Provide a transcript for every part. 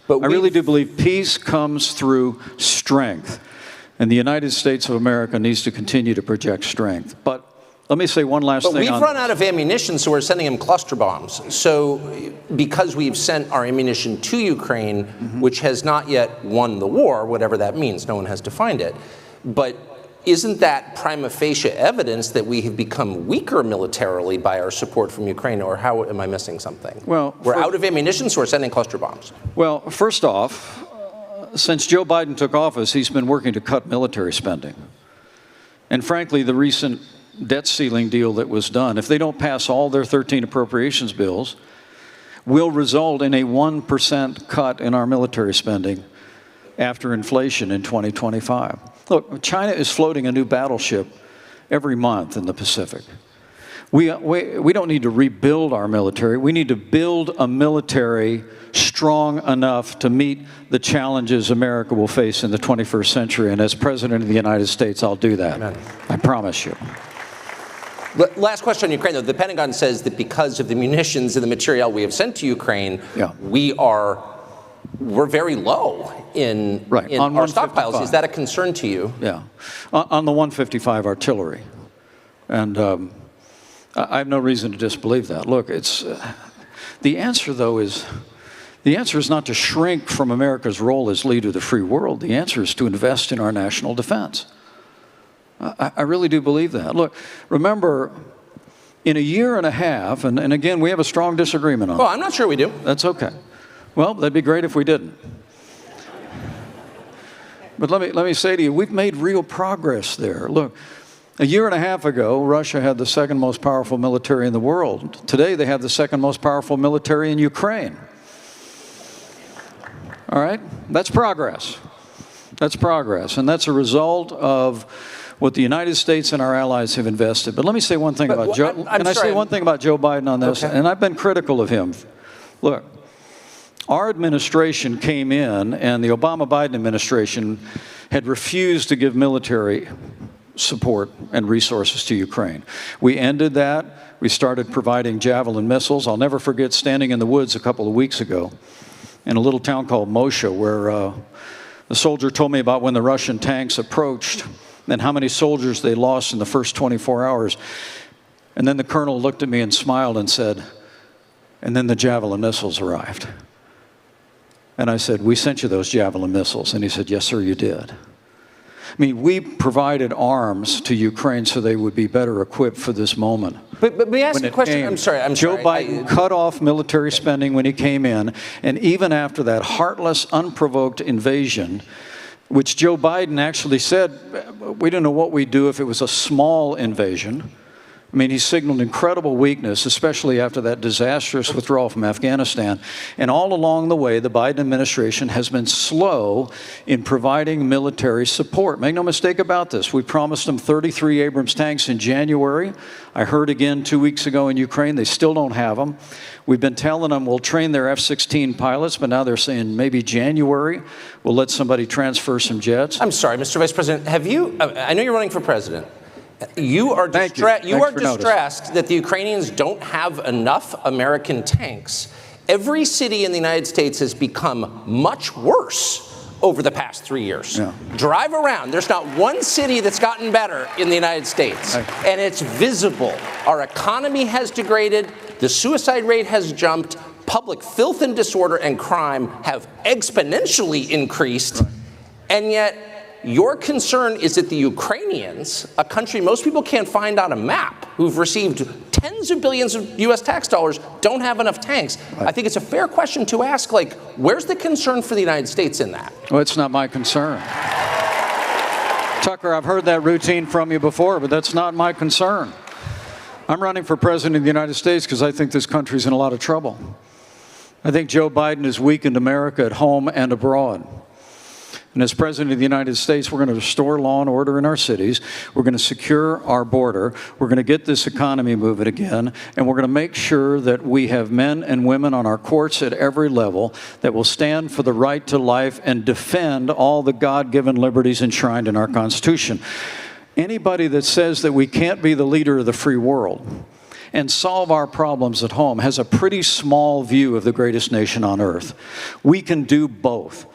I really do believe peace comes through strength. And the United States of America needs to continue to project strength. But let me say one last thing. But we've run out of ammunition, so we're sending them cluster bombs. So because we've sent our ammunition to Ukraine, which has not yet won the war, whatever that means, no one has defined it, but isn't that prima facie evidence that we have become weaker militarily by our support from Ukraine, or how am I missing something? Well, we're out of ammunition, so we're sending cluster bombs. Well, first off, since Joe Biden took office, he's been working to cut military spending. And frankly, the recent debt ceiling deal that was done, if they don't pass all their 13 appropriations bills, will result in a 1% cut in our military spending after inflation in 2025. Look, China is floating a new battleship every month in the Pacific. We don't need to rebuild our military. We need to build a military strong enough to meet the challenges America will face in the 21st century. And as President of the United States, I'll do that. Amen. I promise you. Last question on Ukraine, though. The Pentagon says that because of the munitions and the material we have sent to Ukraine, we're very low in our stockpiles. Is that a concern to you? Yeah. On the 155 artillery. And I have no reason to disbelieve that. Look, it's the answer, though, is not to shrink from America's role as leader of the free world. The answer is to invest in our national defense. I really do believe that. Look, remember, in a year and a half, and again, we have a strong disagreement on that. Well, I'm not sure we do. That's okay. Well, that'd be great if we didn't. But let me say to you, we've made real progress there. Look, a year and a half ago, Russia had the second most powerful military in the world. Today, they have the second most powerful military in Ukraine. All right? That's progress. That's progress. And that's a result of what the United States and our allies have invested. But let me say one thing about Joe. Can I say one thing about Joe Biden on this? Okay. And I've been critical of him. Look, our administration came in, and the Obama-Biden administration had refused to give military support and resources to Ukraine. We ended that. We started providing Javelin missiles. I'll never forget standing in the woods a couple of weeks ago in a little town called Moshe, where the soldier told me about when the Russian tanks approached and how many soldiers they lost in the first 24 hours. And then the colonel looked at me and smiled and said, and then the Javelin missiles arrived. And I said, we sent you those Javelin missiles. And he said, yes, sir, you did. I mean, we provided arms to Ukraine so they would be better equipped for this moment. But let me ask you a question. I'm sorry. Joe Biden cut off military spending when he came in. And even after that heartless, unprovoked invasion, which Joe Biden actually said, we don't know what we'd do if it was a small invasion. I mean, he signaled incredible weakness, especially after that disastrous withdrawal from Afghanistan. And all along the way, the Biden administration has been slow in providing military support. Make no mistake about this. We promised them 33 Abrams tanks in January. I heard again 2 weeks ago in Ukraine, they still don't have them. We've been telling them we'll train their F-16 pilots, but now they're saying maybe January we'll let somebody transfer some jets. I'm sorry, Mr. Vice President, have you, I know you're running for president. You are distressed that the Ukrainians don't have enough American tanks. Every city in the United States has become much worse over the past 3 years. Yeah. Drive around. There's not one city that's gotten better in the United States. And it's visible. Our economy has degraded. The suicide rate has jumped. Public filth and disorder and crime have exponentially increased. And yet, your concern is that the Ukrainians, a country most people can't find on a map, who've received tens of billions of U.S. tax dollars, don't have enough tanks. I think it's a fair question to ask, like, where's the concern for the United States in that? Well, it's not my concern. Tucker, I've heard that routine from you before, but that's not my concern. I'm running for president of the United States because I think this country's in a lot of trouble. I think Joe Biden has weakened America at home and abroad. And as President of the United States, we're going to restore law and order in our cities. We're going to secure our border. We're going to get this economy moving again. And we're going to make sure that we have men and women on our courts at every level that will stand for the right to life and defend all the God-given liberties enshrined in our Constitution. Anybody that says that we can't be the leader of the free world and solve our problems at home has a pretty small view of the greatest nation on earth. We can do both.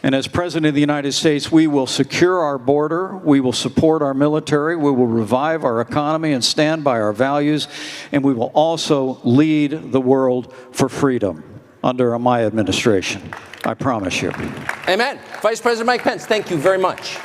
And as President of the United States, we will secure our border, we will support our military, we will revive our economy and stand by our values, and we will also lead the world for freedom under my administration. I promise you. Amen. Vice President Mike Pence, thank you very much.